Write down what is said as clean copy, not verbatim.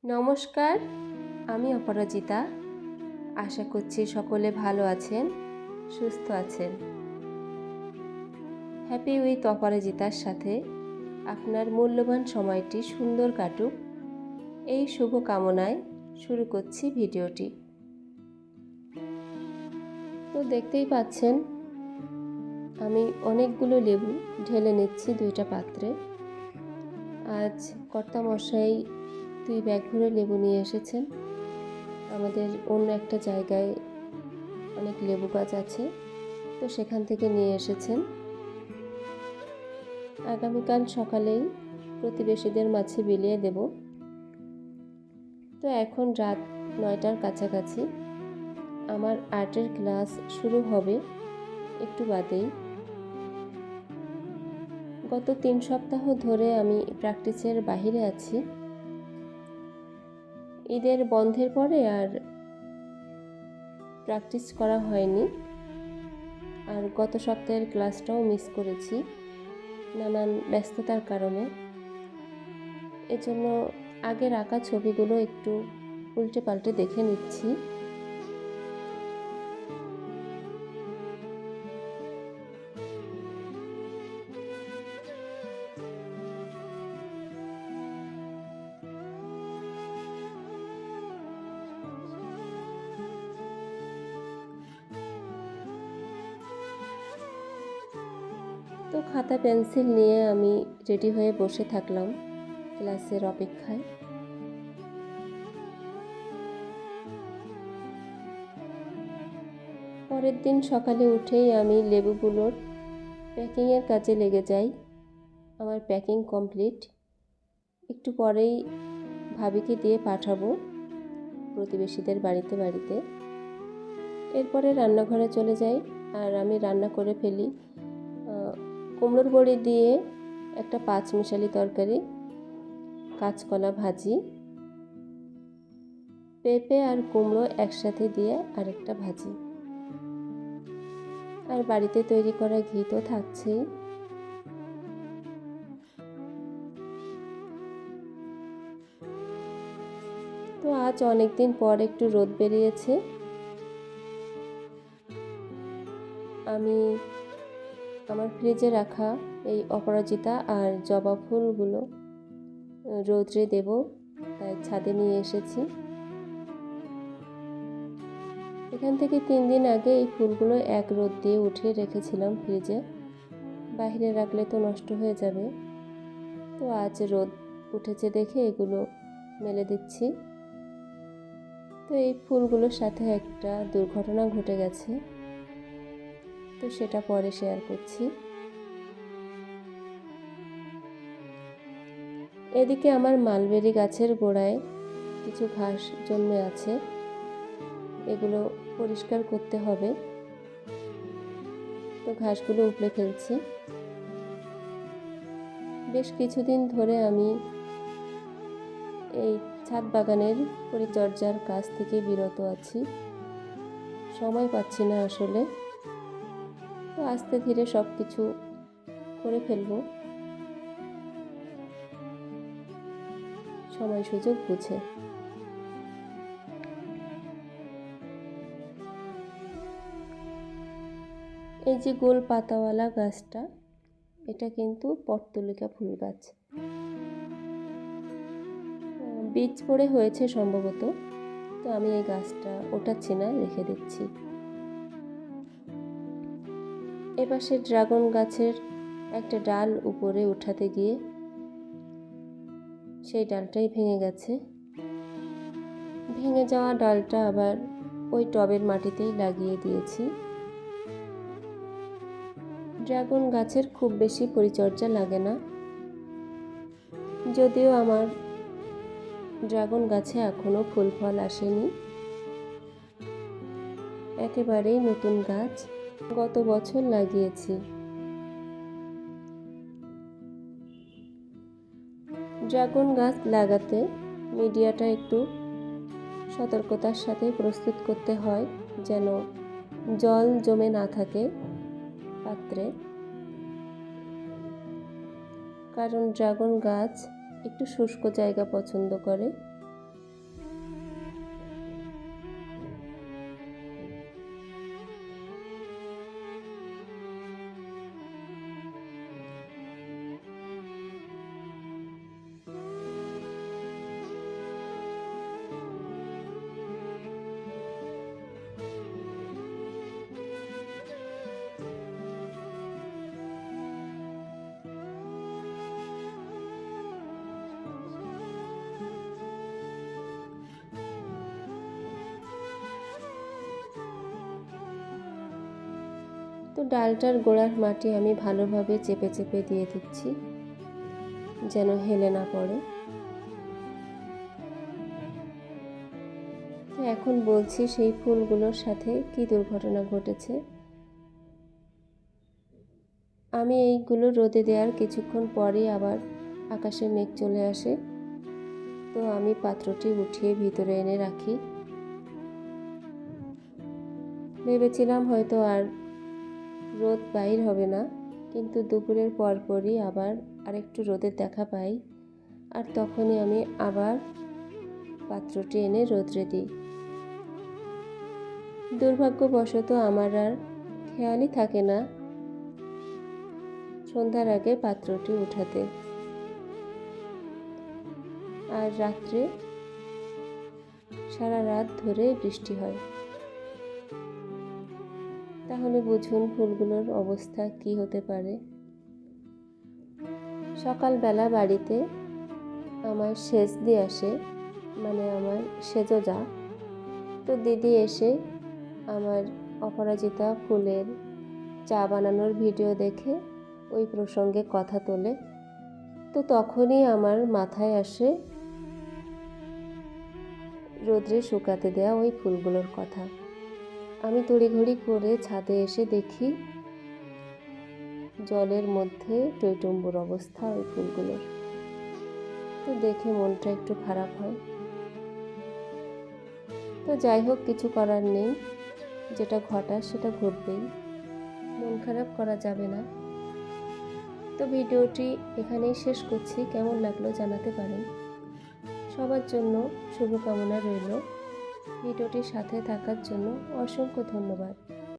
নমস্কার, আমি অপরাজিতা। আশা করছি সকলে ভালো আছেন, সুস্থ আছেন। হ্যাপি উইথ অপরাজিতার সাথে আপনার মূল্যবান সময়টি সুন্দর কাটুক, এই শুভ কামনায় শুরু করছি ভিডিওটি। তো দেখতেই পাচ্ছেন আমি অনেকগুলো লেবু ঢেলে নিচ্ছি দুইটা পাত্রে। আজ কর্তামশাই 2 ব্যাগ ভরে লেবু নিয়ে এসেছেন। আমাদের অন্য একটা জায়গায় অনেক লেবু গাছ আছে, তো সেখান থেকে নিয়ে এসেছেন। আগামীকাল সকালেই প্রতিবেশীদের মাঝে বিলিয়ে দেব। তো এখন রাত 9টার কাছাকাছি। আমার আর্টের ক্লাস শুরু হবে একটু বাদেই। গত 3 সপ্তাহ ধরে আমি প্র্যাকটিসের বাইরে আছি। ঈদের বন্ধের পরে আর প্র্যাকটিস করা হয়নি, আর গত সপ্তাহের ক্লাসটাও মিস করেছি নানান ব্যস্ততার কারণে। এজন্য আগের আঁকা ছবিগুলো একটু উল্টে পাল্টে দেখে নিচ্ছি। তো খাতা পেন্সিল নিয়ে আমি রেডি হয়ে বসে থাকলাম ক্লাসের অপেক্ষায়। পরের দিন সকালে উঠেই আমি লেবুগুলোর প্যাকিংয়ের কাজে লেগে যাই। আমার প্যাকিং কমপ্লিট। একটু পরেই ভাবিকে দিয়ে পাঠাবো প্রতিবেশীদের বাড়িতে। এরপরে রান্নাঘরে চলে যাই আর আমি রান্না করে ফেলি কুমড়োর বড়ি দিয়ে একটা 5 মিশালি তরকারি, কাঁচকলা ভাজি, পেঁপে আর কুমড়ো একসাথে দিয়ে আরেকটা ভাজি, আর বাড়িতে তৈরি করা ঘি তো থাকছেই। তো আজ অনেক দিন পর একটু রোদ বেরিয়েছে। আমি আমার ফ্রিজে রাখা এই অপরাজিতা আর জবা ফুলগুলো রোদ্রে দেব, তাই ছাদে নিয়ে এসেছি। এখান থেকে 3 দিন আগে এই ফুলগুলো এক রোদ দিয়ে উঠিয়ে রেখেছিলাম ফ্রিজে। বাইরে রাখলে তো নষ্ট হয়ে যাবে, তো আজ রোদ উঠেছে দেখে এগুলো মেলে দিচ্ছি। তো এই ফুলগুলোর সাথে একটা দুর্ঘটনা ঘটে গেছে, তো সেটা পরে শেয়ার করছি। এদিকে আমার মালবেরি গাছের গোড়ায় কিছু ঘাস জন্মে আছে, এগুলো পরিষ্কার করতে হবে। তো ঘাসগুলো উপড়ে ফেলছি। বেশ কিছুদিন ধরে আমি এই ছাদ বাগানের পরিচর্যার কাজ থেকে বিরত আছি, সময় পাচ্ছি না আসলে। তো আস্তে ধীরে সব কিছু করে ফেলবো সময় সুযোগ বুঝে। এই যে গোল পাতাওয়ালা গাছটা, এটা কিন্তু পট্টলিকা ফুল গাছ। বীজ পড়ে হয়েছে সম্ভবত, তো আমি এই গাছটা ওঠাচ্ছি না, রেখে দিচ্ছি। এপাশে ড্রাগন গাছের একটা ডাল উপরে উঠাতে গিয়ে সেই ডালটাই ভেঙে গেছে। ভেঙে যাওয়া ডালটা আবার ওই টবের মাটিতেই লাগিয়ে দিয়েছি। ড্রাগন গাছের খুব বেশি পরিচর্যা লাগে না, যদিও আমার ড্রাগন গাছে এখনো ফুল ফল আসেনি। একেবারেই নতুন গাছ, গত বছর লাগিয়েছি। ড্রাগন গাছ লাগাতে মিডিয়াটা একটু সতর্কতার সাথে প্রস্তুত করতে হয়, যেন জল জমে না থাকে পাত্রে, কারণ ড্রাগন গাছ একটু শুষ্ক জায়গা পছন্দ করে। তো ডালটার গোড়ার মাটি আমি ভালোভাবে চেপে চেপে দিয়ে দিচ্ছি যেন হেলে না পড়ে। তো এখন বলছি সেই ফুলগুলোর সাথে কি দুর্ঘটনা ঘটেছে। আমি এইগুলো রোদে দেওয়ার কিছুক্ষণ পরেই আবার আকাশে মেঘ চলে আসে। তো আমি পাত্রটি উঠিয়ে ভিতরে এনে রাখি। ভেবেছিলাম হয়তো আর রোদ বাইর হবে না, কিন্তু দুপুরের পরপরই আবার আরেকটু রোদের দেখা পাই, আর তখনই আমি আবার পাত্রটি এনে রোদ্রে দিই। দুর্ভাগ্যবশত আমার আর খেয়ালই থাকে না সন্ধ্যার আগে পাত্রটি উঠাতে, আর রাত্রে সারা রাত ধরে বৃষ্টি হয়। তাহলে বুঝুন ফুলগুলোর অবস্থা কি হতে পারে। সকালবেলা বাড়িতে আমার সেজ দিয়ে আসে, মানে আমার সেজো যা। তো দিদি এসে আমার অপরাজিতা ফুলের চা বানানোর ভিডিও দেখে ওই প্রসঙ্গে কথা তোলে। তো তখনই আমার মাথায় আসে রোদ্রে শুকাতে দেয়া ওই ফুলগুলোর কথা। আমি তড়িঘড়ি করে ছাদে এসে দেখি জলের মধ্যে টইটুম্বুর অবস্থা ওই ফুলগুলোর। তো দেখে মনটা একটু খারাপ হয়। তো যাই হোক, কিছু করার নেই, যেটা ঘটার সেটা ঘটবেই, মন খারাপ করা যাবে না। তো ভিডিওটি এখানেই শেষ করছি। কেমন লাগলো জানাতে পারেন। সবার জন্য শুভকামনা রইল। ভিডিওটির সাথে থাকার জন্য অসংখ্য ধন্যবাদ।